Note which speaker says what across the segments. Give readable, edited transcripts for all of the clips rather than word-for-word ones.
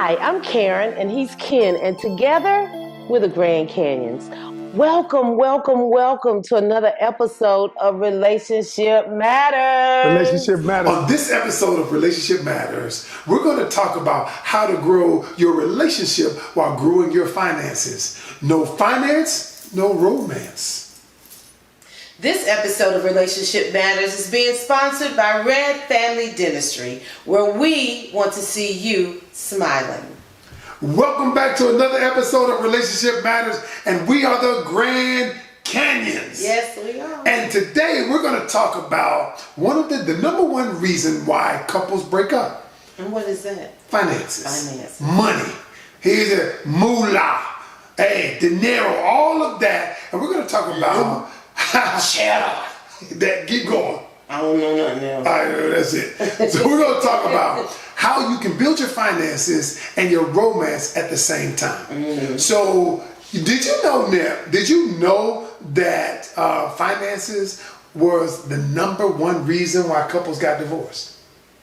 Speaker 1: Hi, I'm Karen and he's Ken, and together we're the Grand Canyons. Welcome, welcome, welcome to another episode of Relationship Matters.
Speaker 2: Relationship matters.
Speaker 3: On this episode of Relationship Matters, we're going to talk about how to grow your relationship while growing your finances. No finance, no romance.
Speaker 1: This episode of Relationship Matters is being sponsored by Red Family Dentistry, where we want to see you smiling.
Speaker 3: Welcome back to another episode of Relationship Matters, and we are the Grand Canyons.
Speaker 1: Yes, we are.
Speaker 3: And today we're going to talk about one of the number one reason why couples break up.
Speaker 1: And what is that?
Speaker 3: Finances. Money. Here's a moolah. Hey, dinero, all of that. And we're going to talk about cheddar. That, keep going.
Speaker 1: I don't know nothing else.
Speaker 3: All right, that's it. So we're going to talk about how you can build your finances and your romance at the same time.
Speaker 1: Mm-hmm.
Speaker 3: So did you know, Nip, did you know that finances was the number one reason why couples got divorced?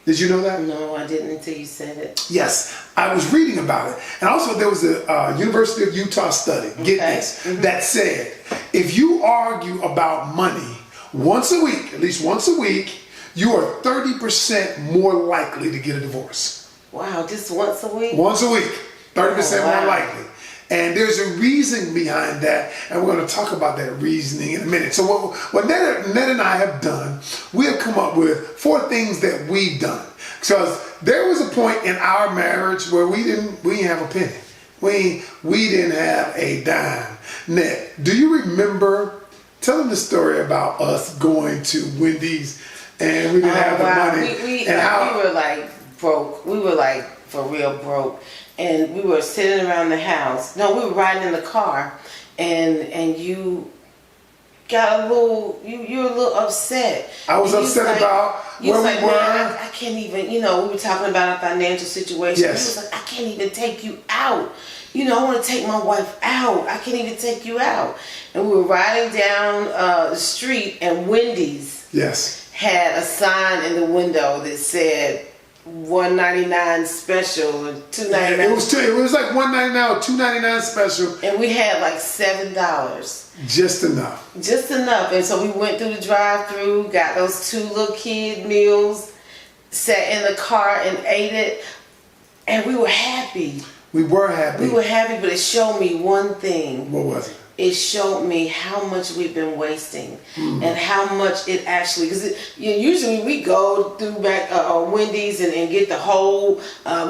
Speaker 3: Did you know that?
Speaker 1: No, I didn't until you said it.
Speaker 3: Yes, I was reading about it. And also there was a University of Utah study, get this, that said, if you argue about money once a week, at least once a week, you are 30% more likely to get a divorce.
Speaker 1: Wow, just once a week?
Speaker 3: Once a week, 30%
Speaker 1: wow.
Speaker 3: more likely. And there's a reason behind that, and we're going to talk about that reasoning in a minute. So what Ned and I have done, we have come up with 4 things that we've done. Because there was a point in our marriage where we didn't have a penny. We didn't have a dime. Ned, do you remember telling the story about us going to Wendy's and we didn't have the money?
Speaker 1: We were like broke. We were like for real broke. And we were sitting around the house. No, we were riding in the car, and you got a little. You were a little upset.
Speaker 3: I was upset about where we were.
Speaker 1: Man, I can't even. We were talking about our financial situation.
Speaker 3: Yes.
Speaker 1: He was like, I can't even take you out. I want to take my wife out. I can't even take you out. And we were riding down the street, and Wendy's had a sign in the window that said $1.99 special or $2.99.
Speaker 3: It was like $1.99 or $2.99 special.
Speaker 1: And we had like $7.
Speaker 3: Just enough.
Speaker 1: Just enough. And so we went through the drive-through, got those 2 little kid meals, sat in the car and ate it, and we were happy.
Speaker 3: We were happy.
Speaker 1: We were happy, but it showed me one thing.
Speaker 3: What was it?
Speaker 1: It showed me how much we've been wasting and how much it actually, because usually we go through back Wendy's and get the whole, we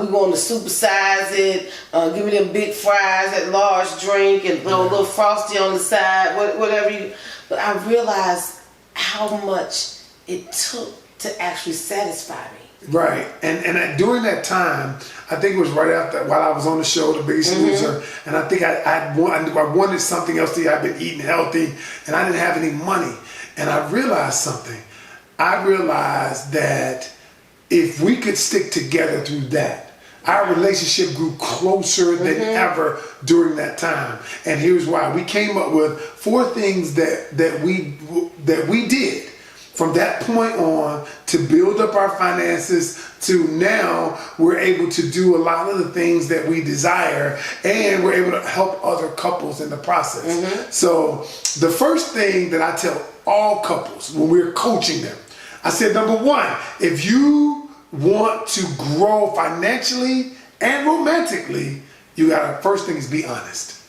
Speaker 1: want to supersize it, give me them big fries, that large drink, and throw a little frosty on the side, whatever. But I realized how much it took to actually satisfy me.
Speaker 3: Right, and during that time, I think it was right after while I was on the show, The Biggest Loser, and I think I wanted something else to eat. I've been eating healthy, and I didn't have any money, and I realized something. I realized that if we could stick together through that, our relationship grew closer than ever during that time. And here's why: we came up with 4 things that we did from that point on to build up our finances to now we're able to do a lot of the things that we desire, and we're able to help other couples in the process. So the first thing that I tell all couples when we're coaching them, I said, number 1, if you want to grow financially and romantically, you gotta, first thing is be honest.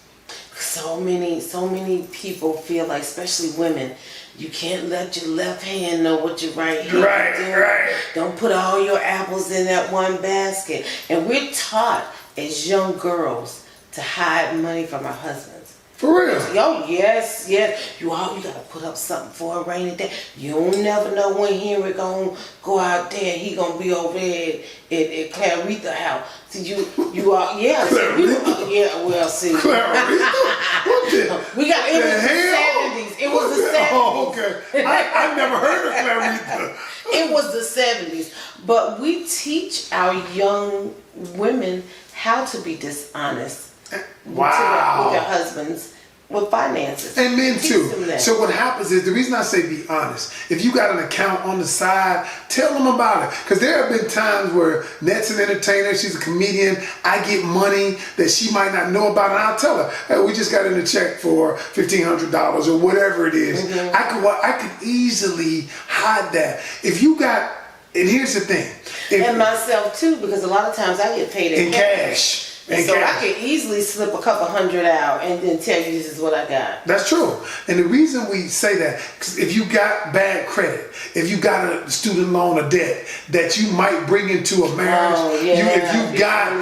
Speaker 1: So many people feel like, especially women, you can't let your left hand know what your right hand is doing.
Speaker 3: Right.
Speaker 1: Don't put all your apples in that one basket. And we're taught as young girls to hide money from our husbands.
Speaker 3: For real.
Speaker 1: Yo, yes. You gotta put up something for a rainy day. You don't never know when Henry gonna go out there. He gonna be over there at Claritha house. See, you are, yeah.
Speaker 3: Claritha?
Speaker 1: Well, see.
Speaker 3: Claritha? What the?
Speaker 1: We got, it was the 70s. It was the 70s.
Speaker 3: Oh, okay. I never heard of Claritha.
Speaker 1: It was the 70s. But we teach our young women how to be dishonest with their husbands with finances.
Speaker 3: And men
Speaker 1: Teach
Speaker 3: too.
Speaker 1: them that.
Speaker 3: So what happens is, the reason I say be honest, if you got an account on the side, tell them about it. Because there have been times where Net's an entertainer, she's a comedian, I get money that she might not know about, and I'll tell her, hey, we just got in a check for $1,500 or whatever it is.
Speaker 1: Mm-hmm.
Speaker 3: I could easily hide that. If you got, and here's the thing.
Speaker 1: And myself too, because a lot of times I get paid in
Speaker 3: cash.
Speaker 1: And so I could easily slip a couple $100 out and then tell you this is what I got.
Speaker 3: That's true. And the reason we say that, because if you got bad credit, if you got a student loan or debt that you might bring into a marriage, if you got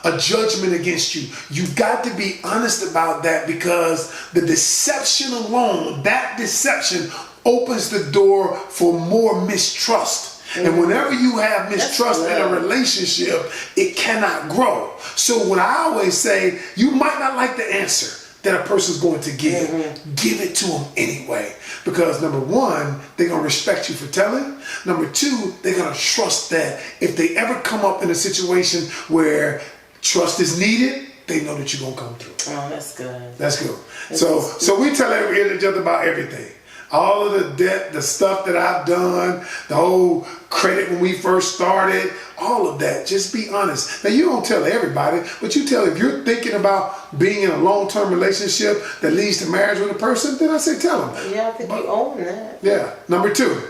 Speaker 3: a judgment against you, you've got to be honest about that, because the deception alone, that deception opens the door for more mistrust. And whenever you have mistrust in a relationship, it cannot grow. So what I always say, you might not like the answer that a person's going to give. Give it to them anyway. Because number one, they're going to respect you for telling. Number two, they're going to trust that if they ever come up in a situation where trust is needed, they know that you're going to come through.
Speaker 1: Oh, that's good.
Speaker 3: That's good. So we tell each other about everything. All of the debt, the stuff that I've done, the whole credit when we first started, all of that. Just be honest. Now, you don't tell everybody, but you tell, if you're thinking about being in a long-term relationship that leads to marriage with a person, then I say tell them.
Speaker 1: Yeah, I think you own that.
Speaker 3: Yeah. Number two.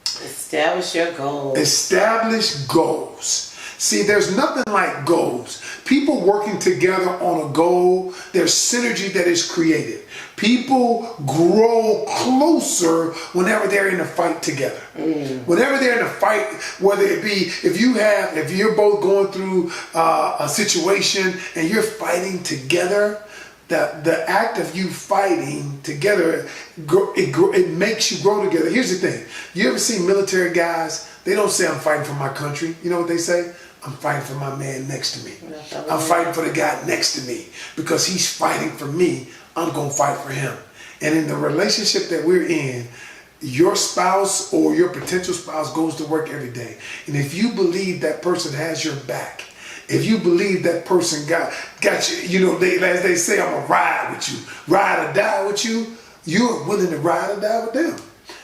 Speaker 1: Establish your goals.
Speaker 3: Establish goals. See, there's nothing like goals. People working together on a goal, there's synergy that is created. People grow closer whenever they're in a fight together. Whenever they're in a fight, whether it be if you're both going through a situation and you're fighting together, the act of you fighting together, it makes you grow together. Here's the thing. You ever seen military guys? They don't say, I'm fighting for my country. You know what they say? I'm fighting for my man next to me. I'm fighting for the guy next to me. Because he's fighting for me, I'm going to fight for him. And in the relationship that we're in, your spouse or your potential spouse goes to work every day. And if you believe that person has your back, if you believe that person got you, as they say, I'm going to ride with you, ride or die with you, you're willing to ride or die with them.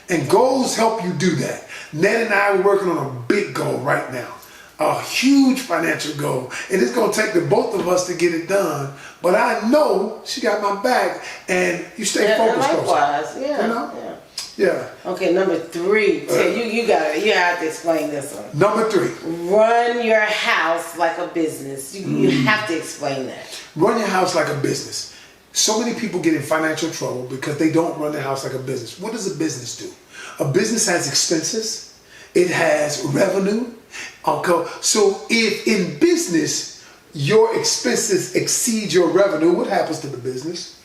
Speaker 3: And goals help you do that. Ned and I are working on a big goal right now. A huge financial goal. And it's going to take the both of us to get it done. But I know she got my back, and you stay focused.
Speaker 1: Likewise, yeah.
Speaker 3: You know? Yeah.
Speaker 1: Okay, number three. You have to explain this one.
Speaker 3: Number three.
Speaker 1: Run your house like a business. You have to explain that.
Speaker 3: Run your house like a business. So many people get in financial trouble because they don't run their house like a business. What does a business do? A business has expenses. It has revenue. Okay. So if in business your expenses exceed your revenue, what happens to the business?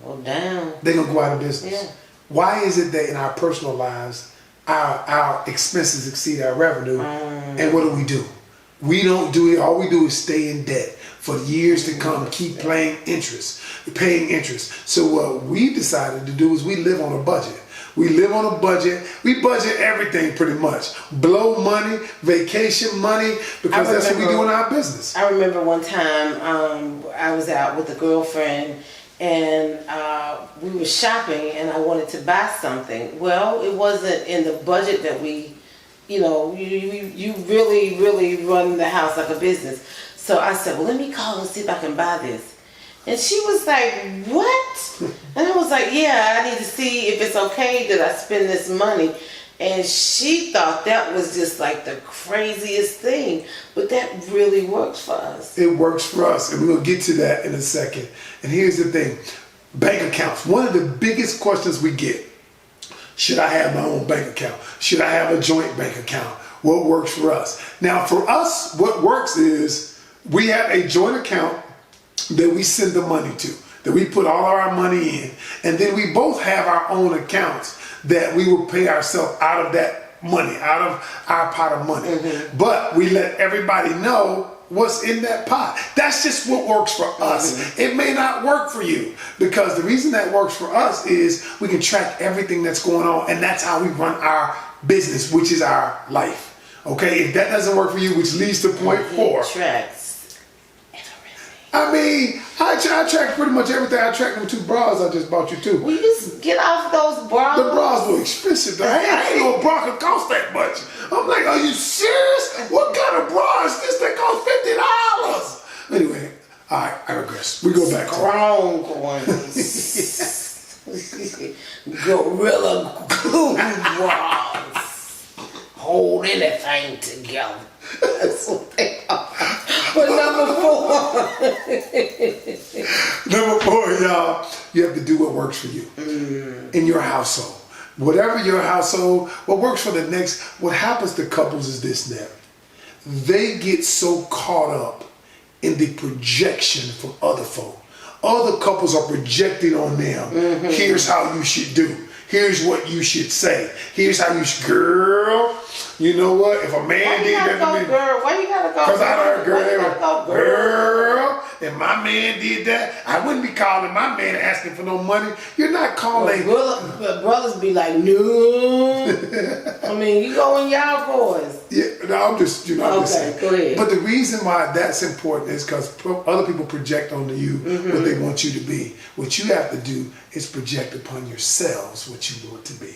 Speaker 1: Go down.
Speaker 3: They're going to go out of business.
Speaker 1: Yeah.
Speaker 3: Why is it that in our personal lives, our expenses exceed our revenue? And what do? We don't do it. All we do is stay in debt for years to come, keep paying interest. So what we decided to do is we live on a budget. We live on a budget. We budget everything pretty much. Blow money, vacation money, because that's what we do in our business.
Speaker 1: I remember one time I was out with a girlfriend, and we were shopping, and I wanted to buy something. Well, it wasn't in the budget that we, you really, really run the house like a business. So I said, well, let me call and see if I can buy this. And she was like, what? And I was like, yeah, I need to see if it's okay that I spend this money. And she thought that was just like the craziest thing. But that really works for us.
Speaker 3: It works for us. And we're going to get to that in a second. And here's the thing. Bank accounts. One of the biggest questions we get. Should I have my own bank account? Should I have a joint bank account? What works for us? Now, for us, what works is we have a joint account that we send the money to, that we put all our money in. And then we both have our own accounts that we will pay ourselves out of that money, out of our pot of money. But we let everybody know what's in that pot. That's just what works for us. It may not work for you, because the reason that works for us is we can track everything that's going on, and that's how we run our business, which is our life. Okay, if that doesn't work for you, which leads to point 4.
Speaker 1: Tracks
Speaker 3: I mean, I track pretty much everything. I track them 2 bras I just bought you too.
Speaker 1: Will you just get off those bras?
Speaker 3: The bras were expensive. Though. I ain't no bra could cost that much. I'm like, are you serious? What kind of bra is this that costs $50? Anyway, all right, I regress. We go back to
Speaker 1: strong ones. Gorilla glue bras. Hold anything together. That's what they are. But number 4.
Speaker 3: Number 4, y'all, you have to do what works for you in your household. Whatever your household, what works for the next, what happens to couples is this now. They get so caught up in the projection from other folk. Other couples are projecting on them. Here's how you should do. Here's what you should say. Here's how you should, girl. You know what? If a man did that to me,
Speaker 1: girl? Why you gotta go?
Speaker 3: because I heard
Speaker 1: Girl.
Speaker 3: girl, if my man did that, I wouldn't be calling my man asking for no money. You're not calling.
Speaker 1: Brothers be like, no. I mean, you go in y'all boys.
Speaker 3: Yeah, no, I'm just, I'm just saying.
Speaker 1: Go ahead.
Speaker 3: But the reason why that's important is because other people project onto you what they want you to be. What you have to do is project upon yourselves what you want to be.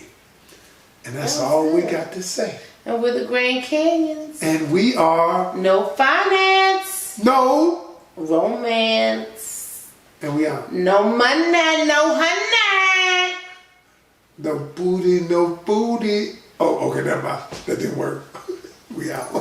Speaker 3: And that's all we got to say.
Speaker 1: And we're the Grand Canyons.
Speaker 3: And we are
Speaker 1: no finance.
Speaker 3: No
Speaker 1: romance.
Speaker 3: And we are
Speaker 1: no money, no honey.
Speaker 3: No booty, no booty. Oh, okay, never mind. That didn't work. We out.